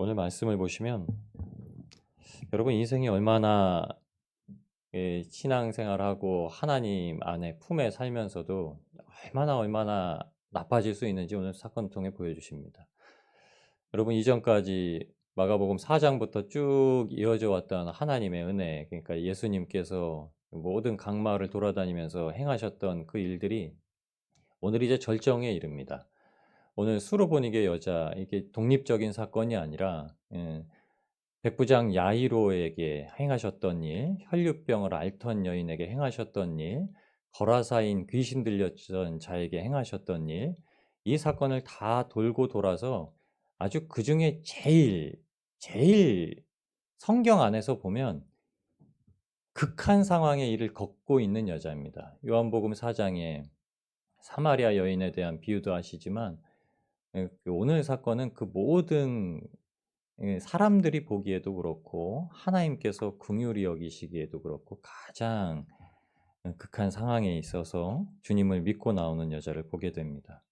오늘 말씀을 보시면 여러분 인생이 얼마나 신앙생활하고 하나님 안에 품에 살면서도 얼마나 나빠질 수 있는지 오늘 사건을 통해 보여주십니다. 여러분 이전까지 마가복음 4장부터 쭉 이어져 왔던 하나님의 은혜, 그러니까 예수님께서 모든 각마을을 돌아다니면서 행하셨던 그 일들이 오늘 이제 절정에 이릅니다. 오늘 수로보니게 여자, 이게 독립적인 사건이 아니라 백부장 야이로에게 행하셨던 일, 혈류병을 앓던 여인에게 행하셨던 일, 거라사인 귀신 들렸던 자에게 행하셨던 일, 이 사건을 다 돌고 돌아서 아주 그중에 제일 성경 안에서 보면 극한 상황의 일을 겪고 있는 여자입니다. 요한복음 4장에 사마리아 여인에 대한 비유도 하시지만 그 오늘 사건은 그 모든 사람들이 보기에도 그렇고 하나님께서 긍휼히 여기시기에도 그렇고 가장 극한 상황에 있어서 주님을 믿고 나오는 여자를 보게 됩니다.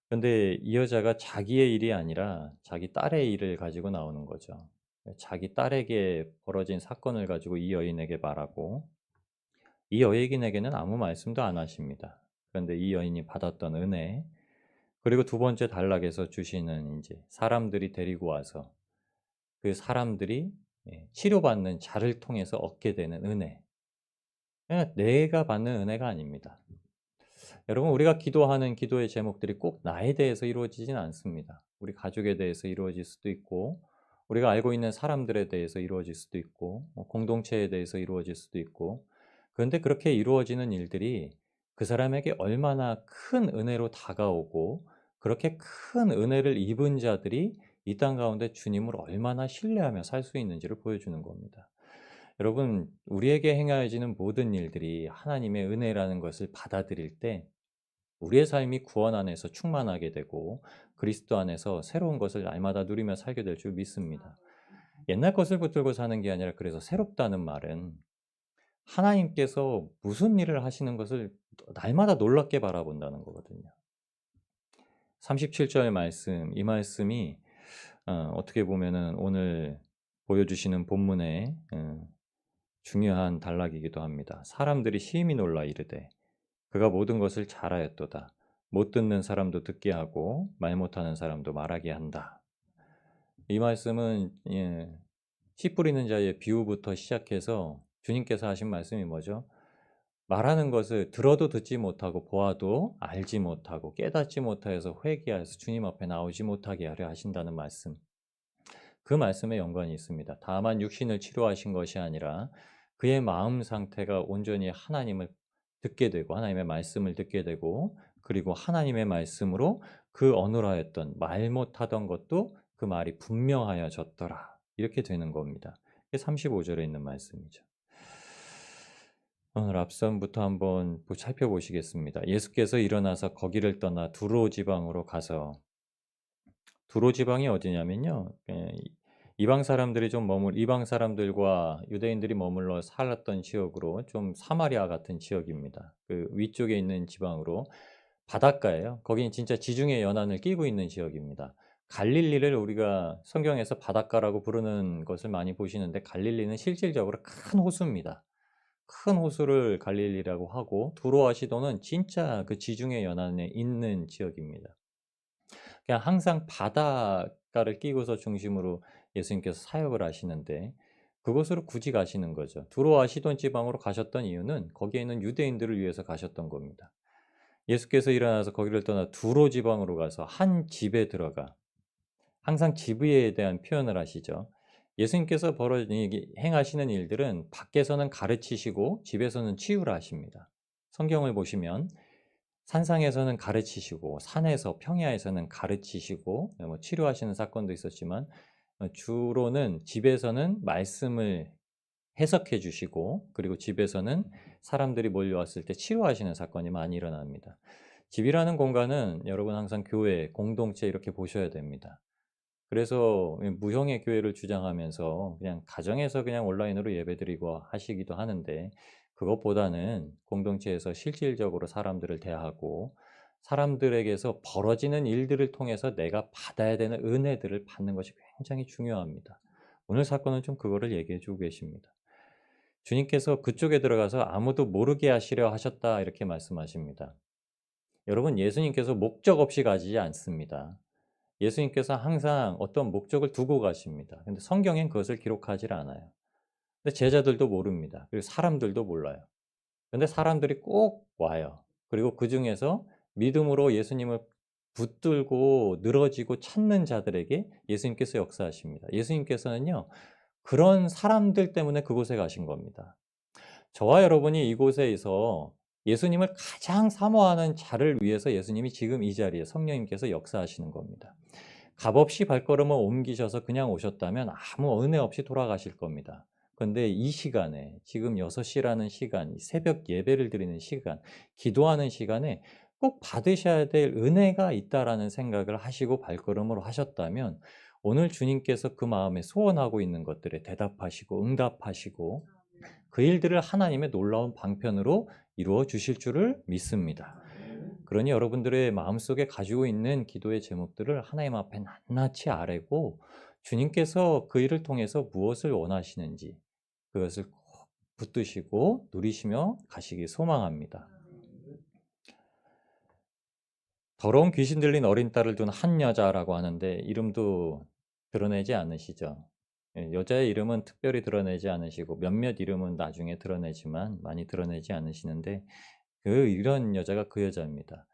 그런데 이 여자가 자기의 일이 아니라 자기 딸의 일을 가지고 나오는 거죠. 자기 딸에게 벌어진 사건을 가지고 이 여인에게 말하고 이 여인에게는 아무 말씀도 안 하십니다. 그런데 이 여인이 받았던 은혜, 그리고 두 번째 단락에서 주시는 이제 사람들이 데리고 와서 그 사람들이 치료받는 자를 통해서 얻게 되는 은혜. 내가 받는 은혜가 아닙니다. 여러분 우리가 기도하는 기도의 제목들이 꼭 나에 대해서 이루어지진 않습니다. 우리 가족에 대해서 이루어질 수도 있고 우리가 알고 있는 사람들에 대해서 이루어질 수도 있고 공동체에 대해서 이루어질 수도 있고, 그런데 그렇게 이루어지는 일들이 그 사람에게 얼마나 큰 은혜로 다가오고 그렇게 큰 은혜를 입은 자들이 이 땅 가운데 주님을 얼마나 신뢰하며 살 수 있는지를 보여주는 겁니다. 여러분 우리에게 행하여지는 모든 일들이 하나님의 은혜라는 것을 받아들일 때 우리의 삶이 구원 안에서 충만하게 되고 그리스도 안에서 새로운 것을 날마다 누리며 살게 될 줄 믿습니다. 옛날 것을 붙들고 사는 게 아니라, 그래서 새롭다는 말은 하나님께서 무슨 일을 하시는 것을 날마다 놀랍게 바라본다는 거거든요. 37절 말씀, 이 말씀이 어떻게 보면은 오늘 보여주시는 본문의 중요한 단락이기도 합니다. 사람들이 심히 놀라 이르되 그가 모든 것을 잘하였도다. 못 듣는 사람도 듣게 하고 말 못하는 사람도 말하게 한다. 이 말씀은 씨 뿌리는 자의 비유부터 시작해서 주님께서 하신 말씀이 뭐죠? 말하는 것을 들어도 듣지 못하고 보아도 알지 못하고 깨닫지 못하여서 회개하여서 주님 앞에 나오지 못하게 하려 하신다는 말씀. 그 말씀에 연관이 있습니다. 다만 육신을 치료하신 것이 아니라 그의 마음 상태가 온전히 하나님을 듣게 되고 하나님의 말씀을 듣게 되고, 그리고 하나님의 말씀으로 그 어눌하였던 말 못하던 것도 그 말이 분명하여졌더라. 이렇게 되는 겁니다. 이게 35절에 있는 말씀이죠. 오늘 앞선부터 한번 살펴보시겠습니다. 예수께서 일어나서 거기를 떠나 두로 지방으로 가서, 두로 지방이 어디냐면요, 이방 사람들과 유대인들이 머물러 살았던 지역으로 좀 사마리아 같은 지역입니다. 그 위쪽에 있는 지방으로 바닷가예요. 거기는 진짜 지중해 연안을 끼고 있는 지역입니다. 갈릴리를 우리가 성경에서 바닷가라고 부르는 것을 많이 보시는데, 갈릴리는 실질적으로 큰 호수입니다. 큰 호수를 갈릴리라고 하고, 두로와 시도는 진짜 그 지중해 연안에 있는 지역입니다. 그냥 항상 바닷가를 끼고서 중심으로 예수님께서 사역을 하시는데 그곳으로 굳이 가시는 거죠. 두로와 시돈 지방으로 가셨던 이유는 거기에 있는 유대인들을 위해서 가셨던 겁니다. 예수께서 일어나서 거기를 떠나 두로 지방으로 가서 한 집에 들어가, 항상 집에 대한 표현을 하시죠. 예수님께서 행하시는 일들은 밖에서는 가르치시고 집에서는 치유를 하십니다. 성경을 보시면 산상에서는 가르치시고 산에서 평야에서는 가르치시고 뭐 치료하시는 사건도 있었지만, 주로는 집에서는 말씀을 해석해 주시고, 그리고 집에서는 사람들이 몰려왔을 때 치료하시는 사건이 많이 일어납니다. 집이라는 공간은 여러분 항상 교회, 공동체 이렇게 보셔야 됩니다. 그래서 무형의 교회를 주장하면서 그냥 가정에서 그냥 온라인으로 예배드리고 하시기도 하는데, 그것보다는 공동체에서 실질적으로 사람들을 대하고 사람들에게서 벌어지는 일들을 통해서 내가 받아야 되는 은혜들을 받는 것이 굉장히 중요합니다. 오늘 사건은 좀 그거를 얘기해 주고 계십니다. 주님께서 그쪽에 들어가서 아무도 모르게 하시려 하셨다 이렇게 말씀하십니다. 여러분, 예수님께서 목적 없이 가지 않습니다. 예수님께서 항상 어떤 목적을 두고 가십니다. 근데 성경엔 그것을 기록하지 않아요. 근데 제자들도 모릅니다. 그리고 사람들도 몰라요. 근데 사람들이 꼭 와요. 그리고 그중에서 믿음으로 예수님을 붙들고 늘어지고 찾는 자들에게 예수님께서 역사하십니다. 예수님께서는요, 그런 사람들 때문에 그곳에 가신 겁니다. 저와 여러분이 이곳에서 예수님을 가장 사모하는 자를 위해서 예수님이 지금 이 자리에 성령님께서 역사하시는 겁니다. 값없이 발걸음을 옮기셔서 그냥 오셨다면 아무 은혜 없이 돌아가실 겁니다. 그런데 이 시간에 지금 6시라는 시간, 새벽 예배를 드리는 시간, 기도하는 시간에 꼭 받으셔야 될 은혜가 있다라는 생각을 하시고 발걸음을 하셨다면 오늘 주님께서 그 마음에 소원하고 있는 것들에 대답하시고 응답하시고 그 일들을 하나님의 놀라운 방편으로 이루어 주실 줄을 믿습니다. 그러니 여러분들의 마음속에 가지고 있는 기도의 제목들을 하나님 앞에 낱낱이 아뢰고 주님께서 그 일을 통해서 무엇을 원하시는지 그것을 꼭 붙드시고 누리시며 가시기 소망합니다. 더러운 귀신 들린 어린 딸을 둔 한 여자라고 하는데 이름도 드러내지 않으시죠. 여자의 이름은 특별히 드러내지 않으시고 몇몇 이름은 나중에 드러내지만 많이 드러내지 않으시는데 이런 여자가 그 여자입니다.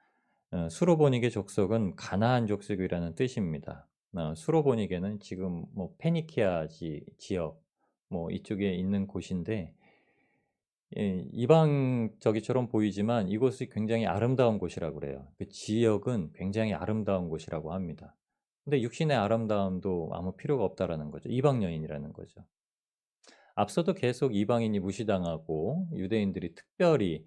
수로보니게 족속은 가나안 족속이라는 뜻입니다. 수로보니게는 지금 뭐 페니키아 지역 뭐 이쪽에 있는 곳인데 이방적이처럼 보이지만 이곳이 굉장히 아름다운 곳이라고 그래요. 그 지역은 굉장히 아름다운 곳이라고 합니다. 근데 육신의 아름다움도 아무 필요가 없다라는 거죠. 이방 여인이라는 거죠. 앞서도 계속 이방인이 무시당하고 유대인들이 특별히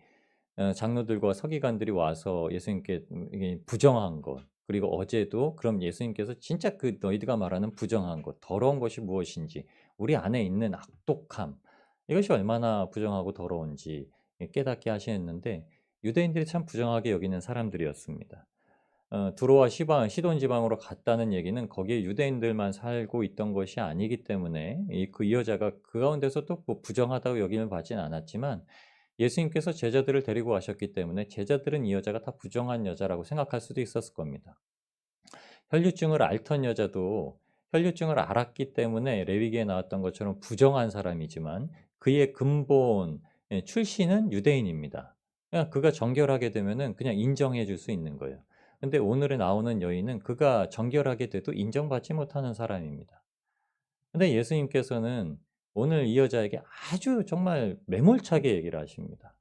장로들과 서기관들이 와서 예수님께 이게 부정한 것, 그리고 어제도 그럼 예수님께서 진짜 그 너희들가 말하는 부정한 것, 더러운 것이 무엇인지, 우리 안에 있는 악독함, 이것이 얼마나 부정하고 더러운지 깨닫게 하시는데 유대인들이 참 부정하게 여기는 사람들이었습니다. 두로와 시돈 지방으로 갔다는 얘기는 거기에 유대인들만 살고 있던 것이 아니기 때문에 이 여자가 그 가운데서 또 뭐 부정하다고 여김을 받지는 않았지만 예수님께서 제자들을 데리고 가셨기 때문에 제자들은 이 여자가 다 부정한 여자라고 생각할 수도 있었을 겁니다. 혈류증을 앓던 여자도 혈류증을 앓았기 때문에 레위기에 나왔던 것처럼 부정한 사람이지만 그의 근본 출신은 유대인입니다. 그냥 그가 정결하게 되면은 그냥 인정해 줄 수 있는 거예요. 근데 오늘에 나오는 여인은 그가 정결하게 돼도 인정받지 못하는 사람입니다. 근데 예수님께서는 오늘 이 여자에게 아주 정말 매몰차게 얘기를 하십니다.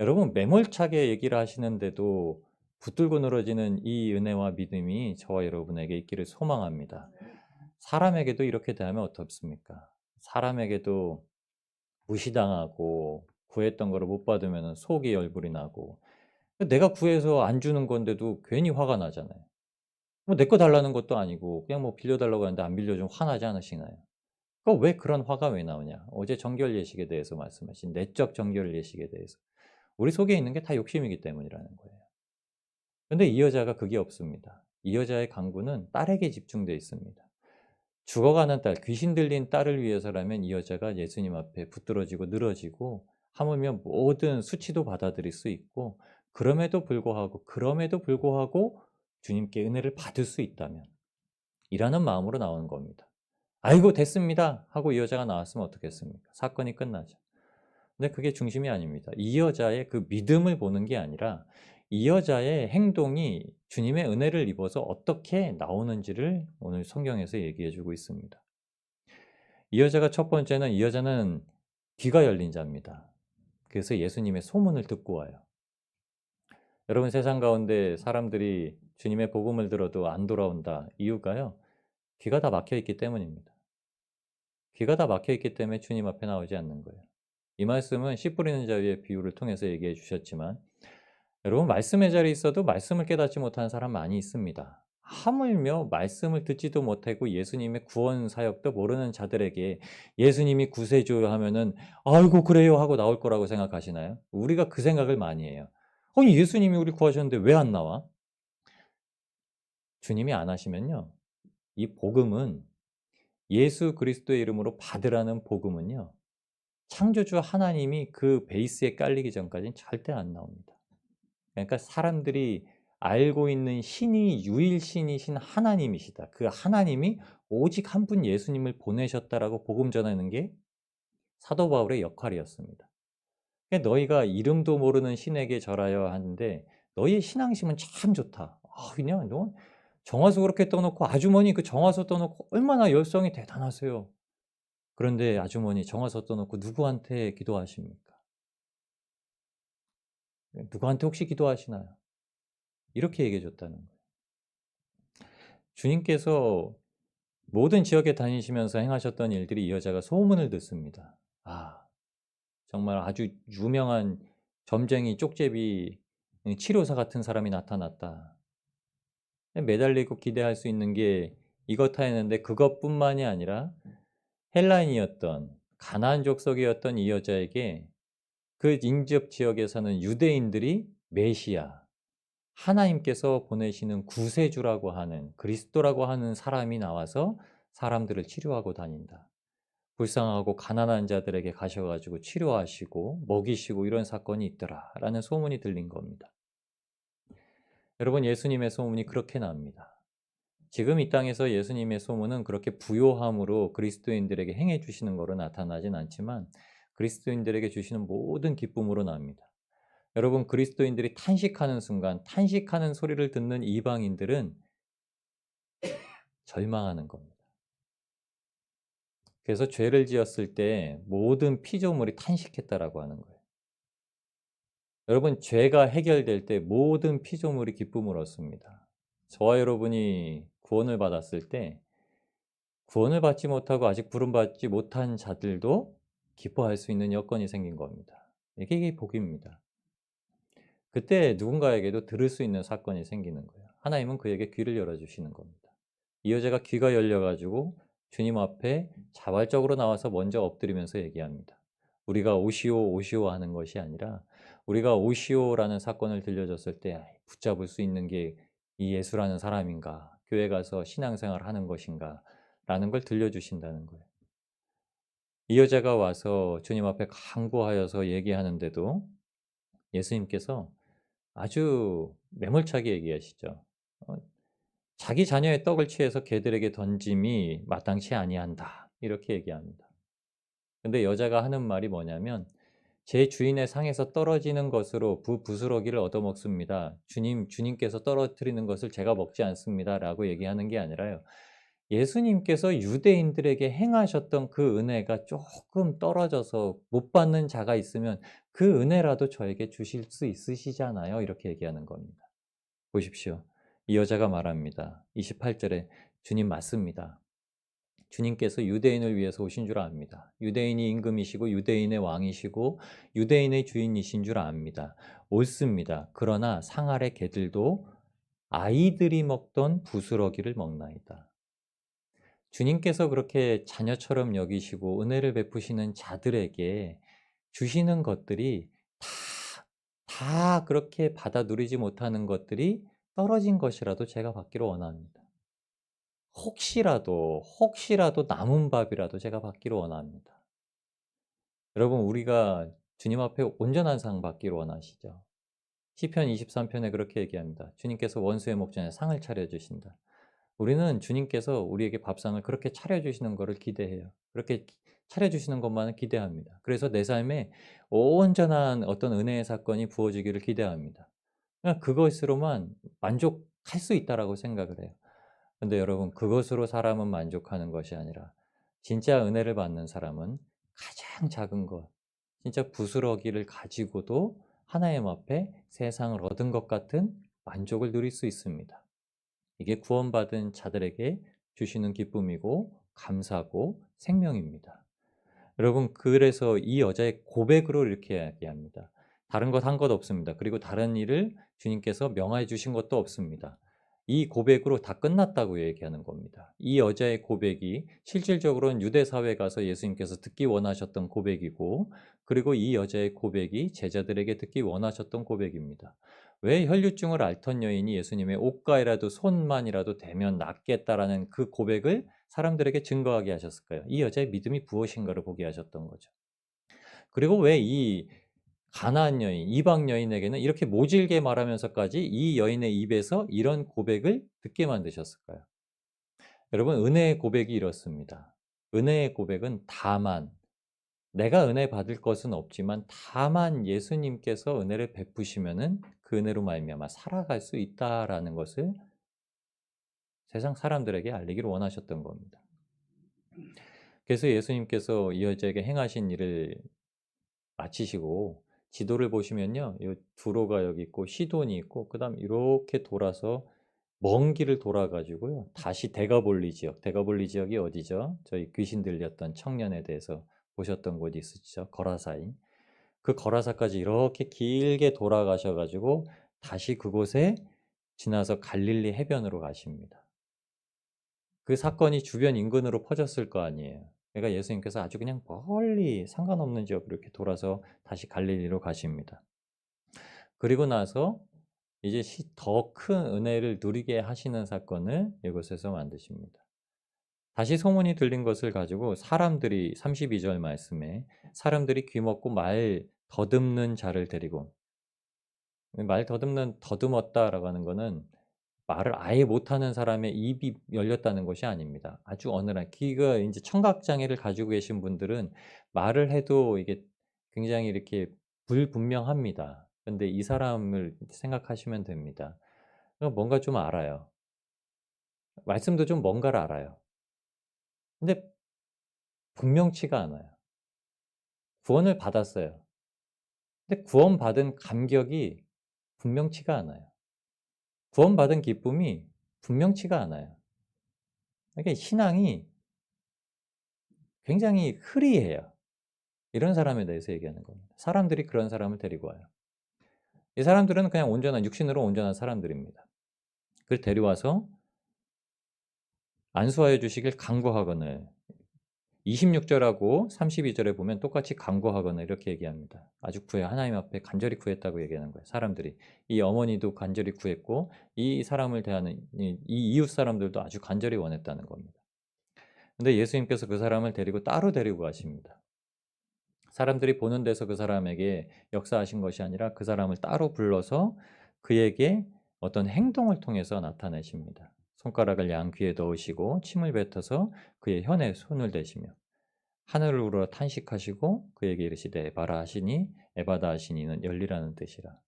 여러분, 매몰차게 얘기를 하시는데도 붙들고 늘어지는 이 은혜와 믿음이 저와 여러분에게 있기를 소망합니다. 사람에게도 이렇게 대하면 어떻습니까? 사람에게도 무시당하고 구했던 거를 못 받으면 속이 열불이 나고 내가 구해서 안 주는 건데도 괜히 화가 나잖아요. 뭐 내 거 달라는 것도 아니고 그냥 뭐 빌려달라고 하는데 안 빌려주면 화나지 않으시나요? 왜 그런 화가 왜 나오냐? 어제 정결 예식에 대해서 말씀하신 내적 정결 예식에 대해서. 우리 속에 있는 게 다 욕심이기 때문이라는 거예요. 근데 이 여자가 그게 없습니다. 이 여자의 강구는 딸에게 집중되어 있습니다. 죽어가는 딸, 귀신 들린 딸을 위해서라면 이 여자가 예수님 앞에 붙들어지고 늘어지고 하물며 모든 수치도 받아들일 수 있고 그럼에도 불구하고 주님께 은혜를 받을 수 있다면 이라는 마음으로 나오는 겁니다. 아이고 됐습니다 하고 이 여자가 나왔으면 어떻겠습니까? 사건이 끝나죠. 근데 그게 중심이 아닙니다. 이 여자의 그 믿음을 보는 게 아니라 이 여자의 행동이 주님의 은혜를 입어서 어떻게 나오는지를 오늘 성경에서 얘기해 주고 있습니다. 이 여자가 첫 번째는 이 여자는 귀가 열린 자입니다. 그래서 예수님의 소문을 듣고 와요. 여러분, 세상 가운데 사람들이 주님의 복음을 들어도 안 돌아온다. 이유가요. 귀가 다 막혀 있기 때문입니다. 귀가 다 막혀 있기 때문에 주님 앞에 나오지 않는 거예요. 이 말씀은 씨 뿌리는 자의 비유를 통해서 얘기해 주셨지만 여러분, 말씀의 자리에 있어도 말씀을 깨닫지 못하는 사람 많이 있습니다. 하물며 말씀을 듣지도 못하고 예수님의 구원 사역도 모르는 자들에게 예수님이 구세주요 하면은 아이고 그래요 하고 나올 거라고 생각하시나요? 우리가 그 생각을 많이 해요. 아니 예수님이 우리 구하셨는데 왜 안 나와? 주님이 안 하시면요. 이 복음은 예수 그리스도의 이름으로 받으라는 복음은요. 창조주 하나님이 그 베이스에 깔리기 전까지는 절대 안 나옵니다. 그러니까 사람들이 알고 있는 신이 유일신이신 하나님이시다. 그 하나님이 오직 한 분 예수님을 보내셨다라고 복음 전하는 게 사도 바울의 역할이었습니다. 그러니까 너희가 이름도 모르는 신에게 절하여 하는데 너희의 신앙심은 참 좋다. 그냥 너 정화수 그렇게 떠놓고 아주머니 그 정화수 떠놓고 얼마나 열성이 대단하세요. 그런데 아주머니 정화수 떠놓고 누구한테 기도하십니까? 누구한테 혹시 기도하시나요? 이렇게 얘기해 줬다는 거예요. 주님께서 모든 지역에 다니시면서 행하셨던 일들이 이 여자가 소문을 듣습니다. 정말 아주 유명한 점쟁이 쪽제비 치료사 같은 사람이 나타났다. 매달리고 기대할 수 있는 게 이렇다했는데 그것뿐만이 아니라 헬라인이었던 가나안 족속이었던 이 여자에게 그 인접 지역에 사는 유대인들이 메시아, 하나님께서 보내시는 구세주라고 하는 그리스도라고 하는 사람이 나와서 사람들을 치료하고 다닌다. 불쌍하고 가난한 자들에게 가셔가지고 치료하시고 먹이시고 이런 사건이 있더라라는 소문이 들린 겁니다. 여러분 예수님의 소문이 그렇게 납니다. 지금 이 땅에서 예수님의 소문은 그렇게 부요함으로 그리스도인들에게 행해 주시는 거로 나타나진 않지만 그리스도인들에게 주시는 모든 기쁨으로 납니다. 여러분 그리스도인들이 탄식하는 순간 탄식하는 소리를 듣는 이방인들은 절망하는 겁니다. 그래서 죄를 지었을 때 모든 피조물이 탄식했다라고 하는 거예요. 여러분 죄가 해결될 때 모든 피조물이 기쁨을 얻습니다. 저와 여러분이 구원을 받았을 때 구원을 받지 못하고 아직 부름받지 못한 자들도 기뻐할 수 있는 여건이 생긴 겁니다. 이게 복입니다. 그때 누군가에게도 들을 수 있는 사건이 생기는 거예요. 하나님은 그에게 귀를 열어주시는 겁니다. 이 여자가 귀가 열려가지고 주님 앞에 자발적으로 나와서 먼저 엎드리면서 얘기합니다. 우리가 오시오 오시오 하는 것이 아니라 우리가 오시오라는 사건을 들려줬을 때 붙잡을 수 있는 게 이 예수라는 사람인가, 교회 가서 신앙생활 하는 것인가 라는 걸 들려주신다는 거예요. 이 여자가 와서 주님 앞에 간구하여서 얘기하는데도 예수님께서 아주 매몰차게 얘기하시죠. 어, 자기 자녀의 떡을 취해서 개들에게 던짐이 마땅치 아니한다. 이렇게 얘기합니다. 근데 여자가 하는 말이 뭐냐면 제 주인의 상에서 떨어지는 것으로 부스러기를 얻어먹습니다. 주님께서 떨어뜨리는 것을 제가 먹지 않습니다. 라고 얘기하는 게 아니라요. 예수님께서 유대인들에게 행하셨던 그 은혜가 조금 떨어져서 못 받는 자가 있으면 그 은혜라도 저에게 주실 수 있으시잖아요. 이렇게 얘기하는 겁니다. 보십시오. 이 여자가 말합니다. 28절에 주님 맞습니다. 주님께서 유대인을 위해서 오신 줄 압니다. 유대인이 임금이시고 유대인의 왕이시고 유대인의 주인이신 줄 압니다. 옳습니다. 그러나 상 아래 개들도 아이들이 먹던 부스러기를 먹나이다. 주님께서 그렇게 자녀처럼 여기시고 은혜를 베푸시는 자들에게 주시는 것들이 다 그렇게 받아 누리지 못하는 것들이 떨어진 것이라도 제가 받기를 원합니다. 혹시라도 남은 밥이라도 제가 받기를 원합니다. 여러분 우리가 주님 앞에 온전한 상 받기를 원하시죠? 시편 23편에 그렇게 얘기합니다. 주님께서 원수의 목전에 상을 차려주신다. 우리는 주님께서 우리에게 밥상을 그렇게 차려주시는 것을 기대해요. 그렇게 차려주시는 것만을 기대합니다. 그래서 내 삶에 온전한 어떤 은혜의 사건이 부어지기를 기대합니다. 그냥 그것으로만 만족할 수 있다라고 생각을 해요. 근데 여러분 그것으로 사람은 만족하는 것이 아니라 진짜 은혜를 받는 사람은 가장 작은 것, 진짜 부스러기를 가지고도 하나님 앞에 세상을 얻은 것 같은 만족을 누릴 수 있습니다. 이게 구원받은 자들에게 주시는 기쁨이고 감사고 생명입니다. 여러분 그래서 이 여자의 고백으로 이렇게 이야기합니다. 다른 것 한 것 없습니다. 그리고 다른 일을 주님께서 명하여 주신 것도 없습니다. 이 고백으로 다 끝났다고 얘기하는 겁니다. 이 여자의 고백이 실질적으로는 유대 사회에 가서 예수님께서 듣기 원하셨던 고백이고, 그리고 이 여자의 고백이 제자들에게 듣기 원하셨던 고백입니다. 왜 혈류증을 앓던 여인이 예수님의 옷가에라도 손만이라도 대면 낫겠다라는 그 고백을 사람들에게 증거하게 하셨을까요? 이 여자의 믿음이 무엇인가를 보게 하셨던 거죠. 그리고 왜 이 가나안 여인, 이방 여인에게는 이렇게 모질게 말하면서까지 이 여인의 입에서 이런 고백을 듣게 만드셨을까요? 여러분, 은혜의 고백이 이렇습니다. 은혜의 고백은 다만, 내가 은혜 받을 것은 없지만 다만 예수님께서 은혜를 베푸시면은 그 은혜로 말미암아 살아갈 수 있다라는 것을 세상 사람들에게 알리기를 원하셨던 겁니다. 그래서 예수님께서 이 여자에게 행하신 일을 마치시고 지도를 보시면요, 요 두로가 여기 있고 시돈이 있고, 그다음 이렇게 돌아서 먼 길을 돌아 가지고요, 다시 데가볼리 지역, 데가볼리 지역이 어디죠? 저희 귀신 들렸던 청년에 대해서 보셨던 곳이 있으시죠? 거라사인. 그 거라사까지 이렇게 길게 돌아가셔 가지고 다시 그곳에 지나서 갈릴리 해변으로 가십니다. 그 사건이 주변 인근으로 퍼졌을 거 아니에요. 그러니까 예수님께서 아주 그냥 멀리 상관없는 지역으로 이렇게 돌아서 다시 갈릴리로 가십니다. 그리고 나서 이제 더 큰 은혜를 누리게 하시는 사건을 이곳에서 만드십니다. 다시 소문이 들린 것을 가지고 사람들이 32절 말씀에 사람들이 귀먹고 말 더듬는 자를 데리고, 말 더듬는 더듬었다라고 하는 거는 말을 아예 못하는 사람의 입이 열렸다는 것이 아닙니다. 아주 어눌한 귀가 인제 청각 장애를 가지고 계신 분들은 말을 해도 이게 굉장히 이렇게 불분명합니다. 근데 이 사람을 생각하시면 됩니다. 뭔가 좀 알아요. 말씀도 좀 뭔가를 알아요. 근데 분명치가 않아요. 구원을 받았어요. 근데 구원받은 감격이 분명치가 않아요. 구원받은 기쁨이 분명치가 않아요. 이게 신앙이 굉장히 흐리해요. 이런 사람에 대해서 얘기하는 겁니다. 사람들이 그런 사람을 데리고 와요. 이 사람들은 그냥 온전한 육신으로 온전한 사람들입니다. 그걸 데려와서 안수하여 주시길 간구하거늘, 26절하고 32절에 보면 똑같이 간구하거늘 이렇게 얘기합니다. 아주 하나님 앞에 간절히 구했다고 얘기하는 거예요. 사람들이. 이 어머니도 간절히 구했고 이 사람을 대하는 이 이웃 사람들도 아주 간절히 원했다는 겁니다. 근데 예수님께서 그 사람을 데리고 따로 데리고 가십니다. 사람들이 보는 데서 그 사람에게 역사하신 것이 아니라 그 사람을 따로 불러서 그에게 어떤 행동을 통해서 나타내십니다. 손가락을 양귀에 넣으시고 침을 뱉어서 그의 현에 손을 대시며 하늘을 우러러 탄식하시고 그에게 이르시되 에바라 하시니 에바다 하시니 이는 열리라는 뜻이라.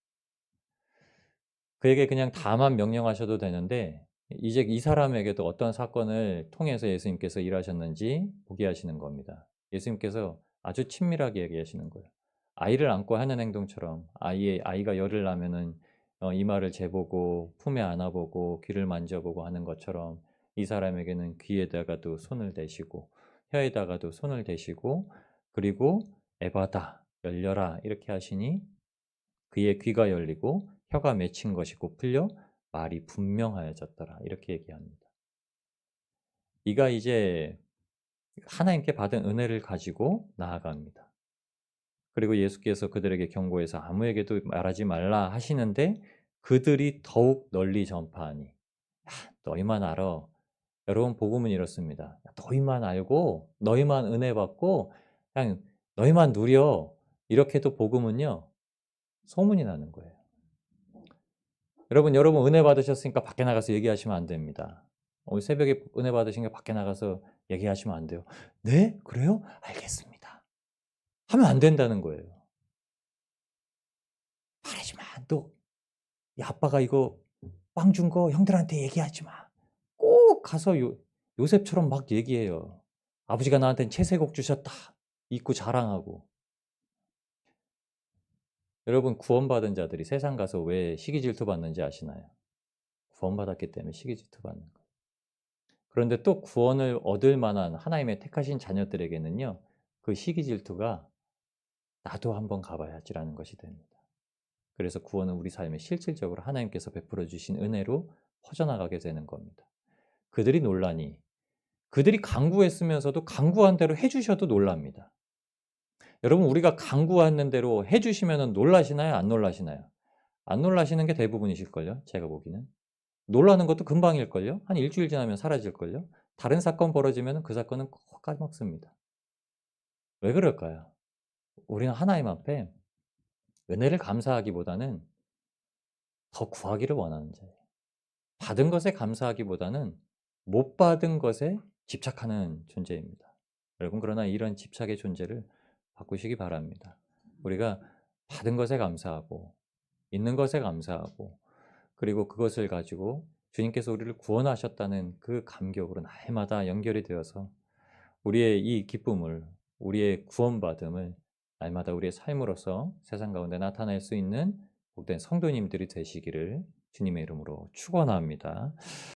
그에게 그냥 다만 명령하셔도 되는데 이제 이 사람에게도 어떤 사건을 통해서 예수님께서 일하셨는지 보게 하시는 겁니다. 예수님께서 아주 친밀하게 얘기하시는 거예요. 아이를 안고 하는 행동처럼 아이가 열을 나면은 이마를 재보고 품에 안아보고 귀를 만져보고 하는 것처럼 이 사람에게는 귀에다가도 손을 대시고 혀에다가도 손을 대시고, 그리고 에바다 열려라 이렇게 하시니 그의 귀가 열리고 혀가 맺힌 것이 곧 풀려 말이 분명하여졌더라 이렇게 얘기합니다. 이가 이제 하나님께 받은 은혜를 가지고 나아갑니다. 그리고 예수께서 그들에게 경고해서 아무에게도 말하지 말라 하시는데 그들이 더욱 널리 전파하니, 너희만 알아. 여러분, 복음은 이렇습니다. 너희만 알고 너희만 은혜 받고 그냥 너희만 누려, 이렇게도 복음은요 소문이 나는 거예요. 여러분 은혜 받으셨으니까 밖에 나가서 얘기하시면 안 됩니다. 오늘 새벽에 은혜 받으신 게 밖에 나가서 얘기하시면 안 돼요. 네? 그래요? 알겠습니다. 하면 안 된다는 거예요. 말하지 마. 너, 이 아빠가 이거 빵 준 거 형들한테 얘기하지 마. 꼭 가서 요셉처럼 막 얘기해요. 아버지가 나한테는 채색옷 주셨다. 입고 자랑하고. 여러분, 구원받은 자들이 세상 가서 왜 시기 질투 받는지 아시나요? 구원받았기 때문에 시기 질투 받는 거예요. 그런데 또 구원을 얻을 만한 하나님의 택하신 자녀들에게는요, 그 시기 질투가 나도 한번 가봐야지라는 것이 됩니다. 그래서 구원은 우리 삶에 실질적으로 하나님께서 베풀어 주신 은혜로 퍼져나가게 되는 겁니다. 그들이 놀라니 그들이 강구했으면서도 강구한 대로 해 주셔도 놀랍니다. 여러분 우리가 강구하는 대로 해 주시면은 놀라시나요? 안 놀라시나요? 안 놀라시는 게 대부분이실걸요, 제가 보기는. 놀라는 것도 금방일걸요? 한 일주일 지나면 사라질걸요? 다른 사건 벌어지면은 그 사건은 꼭 까먹습니다. 왜 그럴까요? 우리는 하나님 앞에 은혜를 감사하기보다는 더 구하기를 원하는 자예요. 받은 것에 감사하기보다는 못 받은 것에 집착하는 존재입니다. 여러분 그러나 이런 집착의 존재를 바꾸시기 바랍니다. 우리가 받은 것에 감사하고 있는 것에 감사하고 그리고 그것을 가지고 주님께서 우리를 구원하셨다는 그 감격으로 날마다 연결이 되어서 우리의 이 기쁨을 우리의 구원받음을 날마다 우리의 삶으로서 세상 가운데 나타낼 수 있는 복된 성도님들이 되시기를 주님의 이름으로 축원합니다.